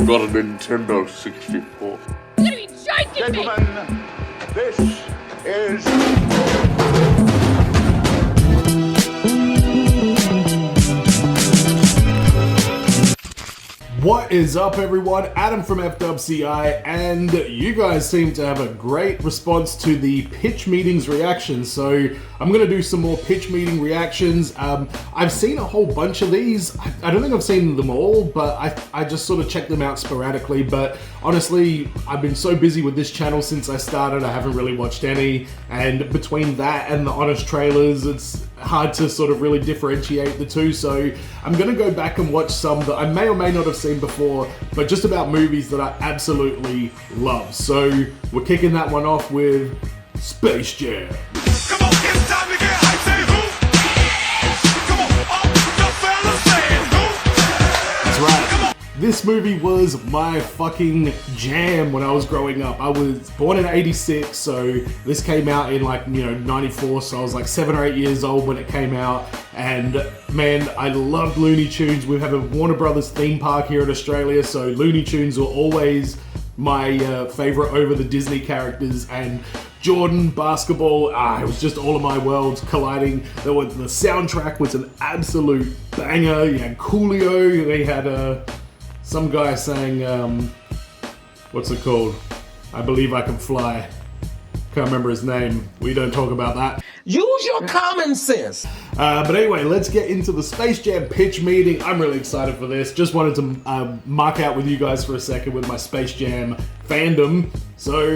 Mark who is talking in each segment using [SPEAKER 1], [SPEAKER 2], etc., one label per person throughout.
[SPEAKER 1] I've got a Nintendo 64.
[SPEAKER 2] You're gonna be joking me!
[SPEAKER 1] Gentlemen, this is...
[SPEAKER 3] What is up, everyone? Adam from FWCI, and you guys seem to have a great response to the pitch meetings reactions, so I'm going to do some more pitch meeting reactions. I've seen a whole bunch of these. I don't think I've seen them all, but I just sort of check them out sporadically, but honestly, I've been so busy with this channel since I started, I haven't really watched any, and between that and the honest trailers, it's hard to sort of really differentiate the two, so I'm going to go back and watch some that I may or may not have seen before, but just about movies that I absolutely love. So we're kicking that one off with Space Jam.
[SPEAKER 4] Come on, it's time to get hype, say who? Come on, all the fellas saying who?
[SPEAKER 3] That's right. This movie was my fucking jam when I was growing up. I was born in 86, so this came out in 94, so I was like 7 or 8 years old when it came out, and man, I loved Looney Tunes. We have a Warner Brothers theme park here in Australia, so Looney Tunes were always my favorite over the Disney characters, and Jordan, basketball, it was just all of my worlds colliding. The soundtrack was an absolute banger. You had Coolio, they had some guy saying, what's it called? I Believe I Can Fly. Can't remember his name. We don't talk about that.
[SPEAKER 5] Use your common sense.
[SPEAKER 3] But anyway, let's get into the Space Jam pitch meeting. I'm really excited for this. Just wanted to mark out with you guys for a second with my Space Jam fandom. So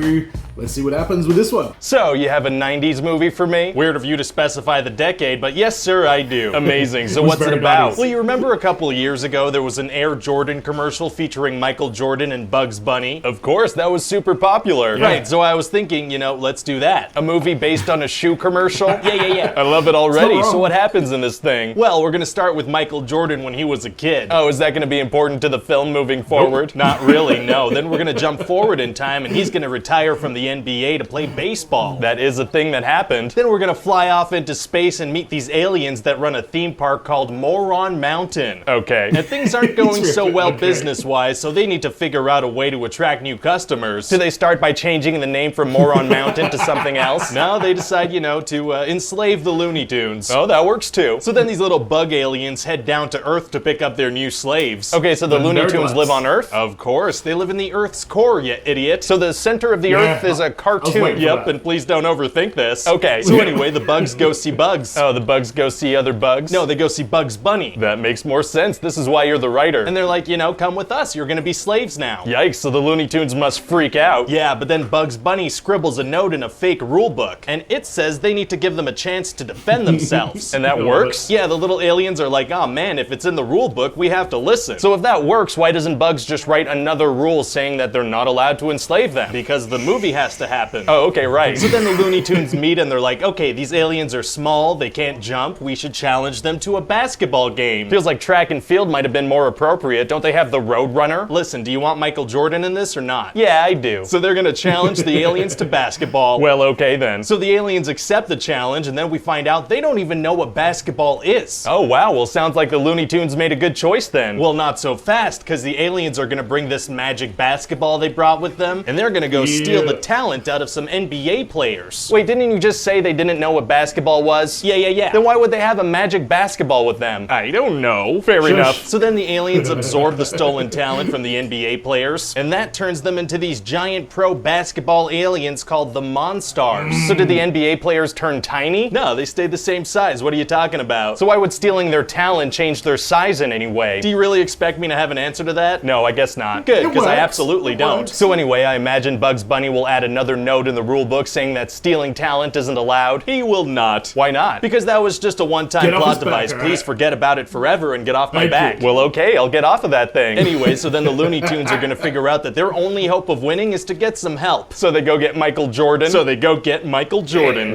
[SPEAKER 3] let's see what happens with this one.
[SPEAKER 6] So, you have a 90s movie for me? Weird of you to specify the decade, but yes sir, I do. Amazing. So what's it about?
[SPEAKER 3] 90s.
[SPEAKER 6] Well, you remember a couple of years ago there was an Air Jordan commercial featuring Michael Jordan and Bugs Bunny? Of course, that was super popular.
[SPEAKER 3] Yeah.
[SPEAKER 6] Right, so I was thinking, let's do that. A movie based on a shoe commercial?
[SPEAKER 2] Yeah.
[SPEAKER 6] I love it already.
[SPEAKER 3] It's not
[SPEAKER 6] So
[SPEAKER 3] wrong.
[SPEAKER 6] what happens in this thing? Well, we're gonna start with Michael Jordan when he was a kid. Oh, is that gonna be important to the film moving forward? Not really, no. Then we're gonna jump forward in time and he's gonna retire from the NBA to play baseball. That is a thing that happened. Then we're gonna fly off into space and meet these aliens that run a theme park called Moron Mountain. Okay. And things aren't going so well
[SPEAKER 3] Okay.
[SPEAKER 6] business-wise, so they need to figure out a way to attract new customers. Do they start by changing the name from Moron Mountain to something else? No, they decide, to enslave the Looney Tunes. Oh, that works too. So then these little bug aliens head down to Earth to pick up their new slaves. Okay, so the Looney Tunes
[SPEAKER 3] Nerdbots.
[SPEAKER 6] live on Earth? Of course, they live in the Earth's core, you idiot. So the center of the Earth is a
[SPEAKER 3] waiting
[SPEAKER 6] cartoon.
[SPEAKER 3] for
[SPEAKER 6] Yep,
[SPEAKER 3] that.
[SPEAKER 6] and please don't overthink this. Okay, so anyway, the bugs go see bugs. Oh, the bugs go see other bugs? No, they go see Bugs Bunny. That makes more sense. This is why you're the writer. And they're like, come with us. You're gonna be slaves now. Yikes, so the Looney Tunes must freak out. Yeah, but then Bugs Bunny scribbles a note in a fake rule book, and it says they need to give them a chance to defend themselves. And that
[SPEAKER 3] Love
[SPEAKER 6] works?
[SPEAKER 3] it.
[SPEAKER 6] Yeah, the little aliens are like, oh man, if it's in the rule book, we have to listen. So if that works, why doesn't Bugs just write another rule saying that they're not allowed to enslave them? Because the movie has to happen. Oh, okay, right. So then the Looney Tunes meet and they're like, okay, these aliens are small, they can't jump, we should challenge them to a basketball game. Feels like track and field might have been more appropriate. Don't they have the Road Runner? Listen, do you want Michael Jordan in this or not? Yeah, I do. So they're gonna challenge the aliens to basketball. Well, okay then. So the aliens accept the challenge and then we find out they don't even know what basketball is. Oh wow, well sounds like the Looney Tunes made a good choice then. Well, not so fast, because the aliens are gonna bring this magic basketball they brought with them, and they're gonna go steal the talent out of some NBA players. Wait, didn't you just say they didn't know what basketball was? Yeah. Then why would they have a magic basketball with them? I don't know. Fair enough. So then the aliens absorb the stolen talent from the NBA players, and that turns them into these giant pro basketball aliens called the Monstars. So did the NBA players turn tiny? No, they stayed the same size. What are you talking about? So why would stealing their talent change their size in any way? Do you really expect me to have an answer to that? No, I guess not. Good, because I
[SPEAKER 3] works.
[SPEAKER 6] absolutely
[SPEAKER 3] It
[SPEAKER 6] don't.
[SPEAKER 3] works.
[SPEAKER 6] So anyway, I imagine Bugs Bunny will add another note in the rule book saying that stealing talent isn't allowed. He will not. Why not? Because that was just a one-time
[SPEAKER 3] Get off
[SPEAKER 6] plot
[SPEAKER 3] his back,
[SPEAKER 6] device.
[SPEAKER 3] all
[SPEAKER 6] Please
[SPEAKER 3] right?
[SPEAKER 6] forget about it forever and get off my
[SPEAKER 3] Thank
[SPEAKER 6] back.
[SPEAKER 3] you.
[SPEAKER 6] Well, okay, I'll get off of that thing. Anyway, so then the Looney Tunes are gonna figure out that their only hope of winning is to get some help. So they go get Michael Jordan.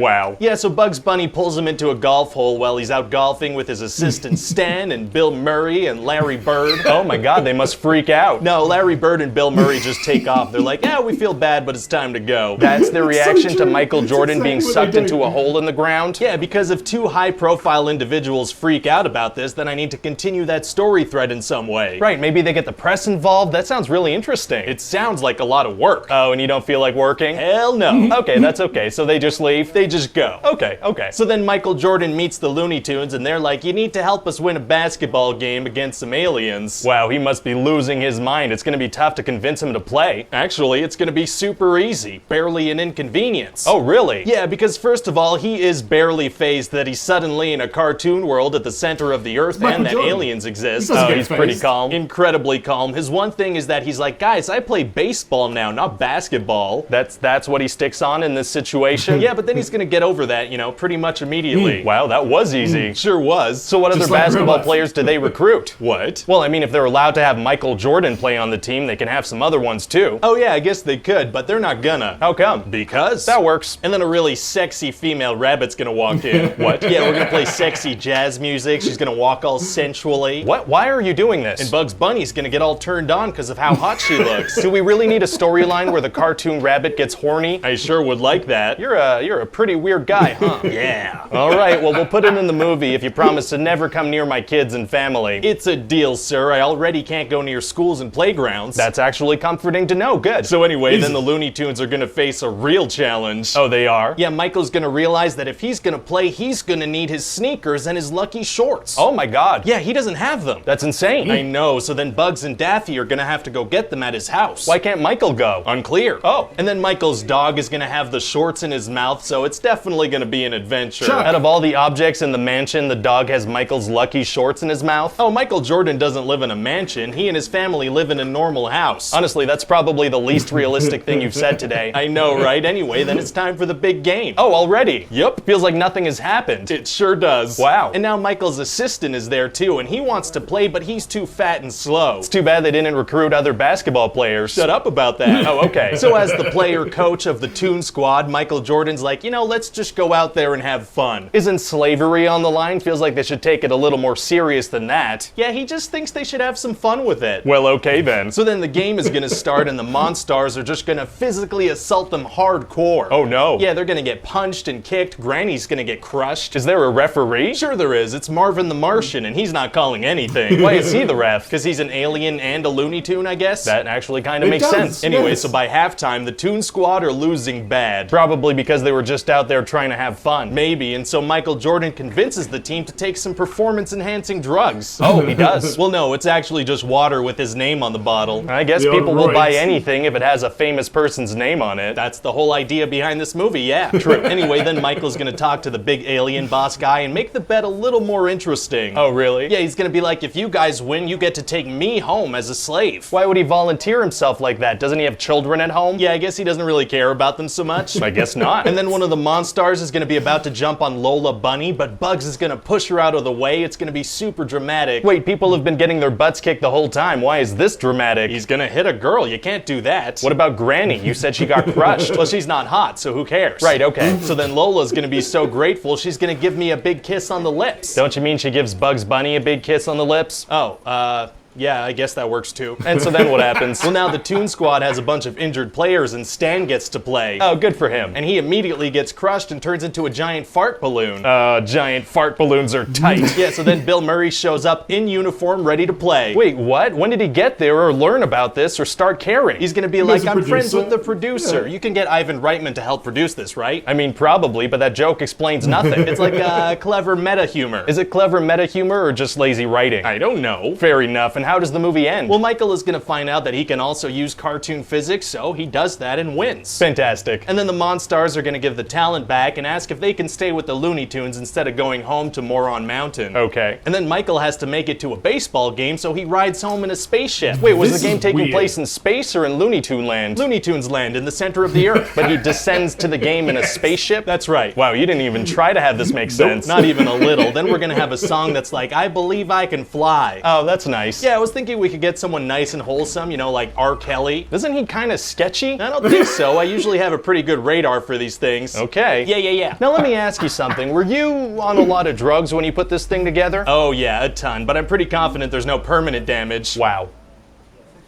[SPEAKER 6] Wow. Yeah, so Bugs Bunny pulls him into a golf hole while he's out golfing with his assistant Stan and Bill Murray and Larry Bird. Oh my god, they must freak out. No, Larry Bird and Bill Murray just take off. They're like, yeah, we feel feel bad, but it's time to go. That's their reaction to
[SPEAKER 3] true.
[SPEAKER 6] Michael
[SPEAKER 3] That's
[SPEAKER 6] Jordan
[SPEAKER 3] exactly
[SPEAKER 6] being
[SPEAKER 3] what
[SPEAKER 6] sucked
[SPEAKER 3] they do.
[SPEAKER 6] into a hole in the ground? Yeah, because if two high-profile individuals freak out about this, then I need to continue that story thread in some way. Right, maybe they get the press involved? That sounds really interesting. It sounds like a lot of work. Oh, and you don't feel like working? Hell no. Okay, that's okay. So they just leave? They just go. Okay. So then Michael Jordan meets the Looney Tunes and they're like, you need to help us win a basketball game against some aliens. Wow, he must be losing his mind. It's gonna be tough to convince him to play. Actually, it's gonna be super easy. Barely an inconvenience. Oh, really? Yeah, because first of all, he is barely fazed that he's suddenly in a cartoon world at the center of the earth
[SPEAKER 3] Michael
[SPEAKER 6] and that
[SPEAKER 3] Jordan.
[SPEAKER 6] aliens exist.
[SPEAKER 3] He doesn't
[SPEAKER 6] Oh,
[SPEAKER 3] get
[SPEAKER 6] he's pretty
[SPEAKER 3] fazed.
[SPEAKER 6] calm. Incredibly calm. His one thing is that he's like, guys, I play baseball now, not basketball. That's what he sticks on in this situation. Yeah, but then he's gonna get over that, you know, pretty much immediately. Wow, that was easy. Sure was. So what
[SPEAKER 3] Just
[SPEAKER 6] other
[SPEAKER 3] like real
[SPEAKER 6] basketball
[SPEAKER 3] life.
[SPEAKER 6] players do they recruit? What? Well, I mean, if they're allowed to have Michael Jordan play on the team, they can have some other ones too. Oh yeah, I guess they could, but they're not gonna. How come? Because that works. And then a really sexy female rabbit's gonna walk in. What? Yeah, we're gonna play sexy jazz music. She's gonna walk all sensually. What? Why are you doing this? And Bugs Bunny's gonna get all turned on because of how hot she looks. Do we really need a storyline where the cartoon rabbit gets horny? I sure would like that. You're a pretty weird guy, huh? Yeah. All right, well, we'll put it in the movie if you promise to never come near my kids and family. It's a deal, sir. I already can't go near schools and playgrounds. That's actually comforting to know. Good. So anyway, then the Looney Tunes are gonna face a real challenge. Oh, they are? Yeah, Michael's gonna realize that if he's gonna play, he's gonna need his sneakers and his lucky shorts. Oh my god. Yeah, he doesn't have them. That's insane. I know, so then Bugs and Daffy are gonna have to go get them at his house. Why can't Michael go? Unclear. Oh. And then Michael's dog is gonna have the shorts in his mouth, so it's definitely gonna be an adventure.
[SPEAKER 3] Chuck.
[SPEAKER 6] Out of all the objects in the mansion, the dog has Michael's lucky shorts in his mouth. Oh, Michael Jordan doesn't live in a mansion. He and his family live in a normal house. Honestly, that's probably the least realistic thing you've said today. I know, right? Anyway, then it's time for the big game. Oh, already? Yep. Feels like nothing has happened. It sure does. Wow. And now Michael's assistant is there too, and he wants to play, but he's too fat and slow. It's too bad they didn't recruit other basketball players. Shut up about that. Oh, okay. So as the player coach of the Toon Squad, Michael Jordan's like, you know, let's just go out there and have fun. Isn't slavery on the line? Feels like they should take it a little more serious than that. Yeah, he just thinks they should have some fun with it. Well, okay then. So then the game is gonna start and the Monstars are just gonna physically assault them hardcore. Oh no. Yeah, they're gonna get punched and kicked. Granny's gonna get crushed. Is there a referee? Sure there is. It's Marvin the Martian and he's not calling anything. Why is he the ref? Because he's an alien and a Looney Tune, I guess? That actually kind of
[SPEAKER 3] It
[SPEAKER 6] makes
[SPEAKER 3] does,
[SPEAKER 6] sense. Anyway,
[SPEAKER 3] yes.
[SPEAKER 6] so by halftime, the Toon Squad are losing bad. Probably because they were just out there trying to have fun. Maybe, and so Michael Jordan convinces the team to take some performance-enhancing drugs. Oh, he does? Well, no, it's actually just water with his name on the bottle. I guess
[SPEAKER 3] The old
[SPEAKER 6] people will buy
[SPEAKER 3] roids.
[SPEAKER 6] anything if it has a famous person's name on it. That's the whole idea behind this movie, yeah. True. Anyway, then Michael's gonna talk to the big alien boss guy and make the bet a little more interesting. Oh, really? Yeah, he's gonna be like, if you guys win, you get to take me home as a slave. Why would he volunteer himself like that? Doesn't he have children at home? Yeah, I guess he doesn't really care about them so much. I guess not. And then one of the Monstars is gonna be about to jump on Lola Bunny, but Bugs is gonna push her out of the way. It's gonna be super dramatic. Wait, people have been getting their butts kicked the whole time. Why is this dramatic? He's gonna hit a girl. You can't do that. What about Granny? You said she got crushed. Well, she's not hot, so who cares? Right, okay. So then Lola's gonna be so grateful, she's gonna give me a big kiss on the lips. Don't you mean she gives Bugs Bunny a big kiss on the lips? Oh, yeah, I guess that works too. And so then what happens? Well, now the Toon Squad has a bunch of injured players and Stan gets to play. Oh, good for him. And he immediately gets crushed and turns into a giant fart balloon. Giant fart balloons are tight. Yeah, so then Bill Murray shows up in uniform, ready to play. Wait, what? When did he get there or learn about this or start caring? He's gonna be like,
[SPEAKER 3] a
[SPEAKER 6] I'm friends
[SPEAKER 3] producer.
[SPEAKER 6] with the producer.
[SPEAKER 3] Yeah.
[SPEAKER 6] You can get Ivan Reitman to help produce this, right? I mean, probably, but that joke explains nothing. It's like clever meta humor. Is it clever meta humor or just lazy writing? I don't know. Fair enough. And how does the movie end? Well, Michael is gonna find out that he can also use cartoon physics, so he does that and wins. Fantastic. And then the Monstars are gonna give the talent back and ask if they can stay with the Looney Tunes instead of going home to Moron Mountain. Okay. And then Michael has to make it to a baseball game, so he rides home in a spaceship. Wait, was
[SPEAKER 3] This
[SPEAKER 6] the game
[SPEAKER 3] is
[SPEAKER 6] taking
[SPEAKER 3] weird.
[SPEAKER 6] place in space or in Looney Tune land? Looney Tunes land in the center of the earth. But he descends to the game in a spaceship? That's right. Wow, you didn't even try to have this make sense. Not even a little. Then we're gonna have a song that's like, I believe I can fly. Oh, that's nice. Yeah, I was thinking we could get someone nice and wholesome, you know, like R. Kelly. Isn't he kind of sketchy? I don't think so. I usually have a pretty good radar for these things. Okay. Yeah. Now let me ask you something. Were you on a lot of drugs when you put this thing together? Oh yeah, a ton, but I'm pretty confident there's no permanent damage. Wow.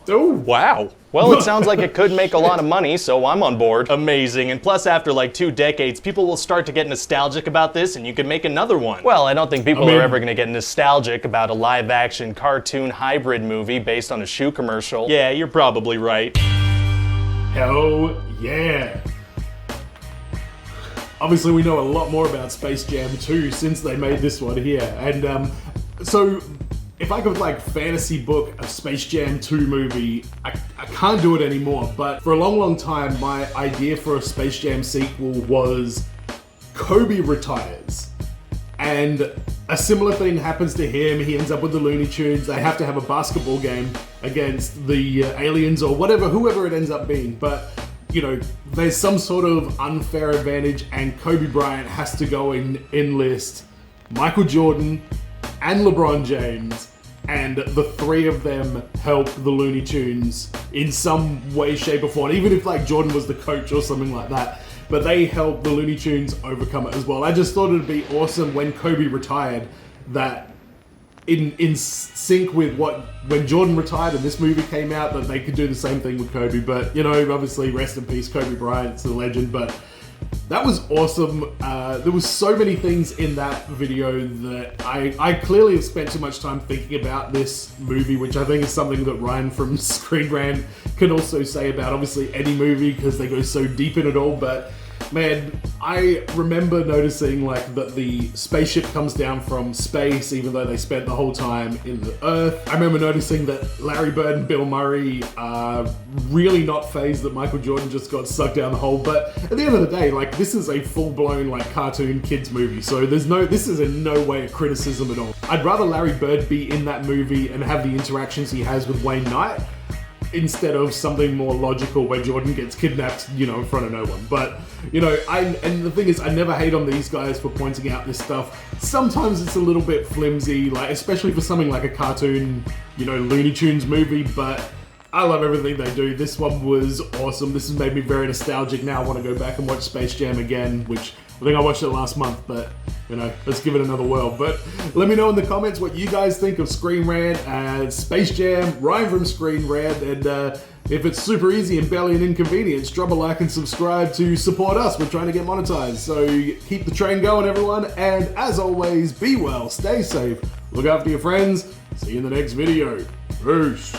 [SPEAKER 3] Oh,
[SPEAKER 6] Wow. Well, it sounds like it could make a lot of money, so I'm on board. Amazing. And plus, after like 2 decades, people will start to get nostalgic about this and you can make another one. Well, I don't think people are ever gonna get nostalgic about a live-action cartoon hybrid movie based on a shoe commercial. Yeah, you're probably right.
[SPEAKER 3] hell yeah. Obviously, we know a lot more about Space Jam 2 since they made this one here. And so, if I could like fantasy book a Space Jam 2 movie, I can't do it anymore. But for a long, long time, my idea for a Space Jam sequel was Kobe retires. And a similar thing happens to him. He ends up with the Looney Tunes. They have to have a basketball game against the aliens or whatever, whoever it ends up being. But you know, there's some sort of unfair advantage, and Kobe Bryant has to go and enlist Michael Jordan and LeBron James, and the 3 of them help the Looney Tunes in some way, shape, or form. Even if like Jordan was the coach or something like that, but they help the Looney Tunes overcome it as well. I just thought it'd be awesome when Kobe retired, that in sync with when Jordan retired and this movie came out, that they could do the same thing with Kobe. But you know, obviously, rest in peace, Kobe Bryant. It's a legend. But that was awesome. There was so many things in that video that I clearly have spent too much time thinking about this movie, which I think is something that Ryan from Screen Rant can also say about obviously any movie, because they go so deep in it all. But man, I remember noticing like that the spaceship comes down from space, even though they spent the whole time in the Earth. I remember noticing that Larry Bird and Bill Murray are really not fazed that Michael Jordan just got sucked down the hole. But at the end of the day, like, this is a full-blown like cartoon kids movie, so this is in no way a criticism at all. I'd rather Larry Bird be in that movie and have the interactions he has with Wayne Knight, instead of something more logical where Jordan gets kidnapped, you know, in front of no one. But, you know, and the thing is, I never hate on these guys for pointing out this stuff. Sometimes it's a little bit flimsy, like, especially for something like a cartoon, you know, Looney Tunes movie, but I love everything they do. This one was awesome. This has made me very nostalgic. Now I want to go back and watch Space Jam again, which I think I watched it last month, but you know, let's give it another whirl. But let me know in the comments what you guys think of Screen Rant, Space Jam, Ryan from Screen Rant, and if it's super easy and barely an inconvenience, drop a like and subscribe to support us. We're trying to get monetized, so keep the train going, everyone. And as always, be well, stay safe, look after your friends. See you in the next video. Peace.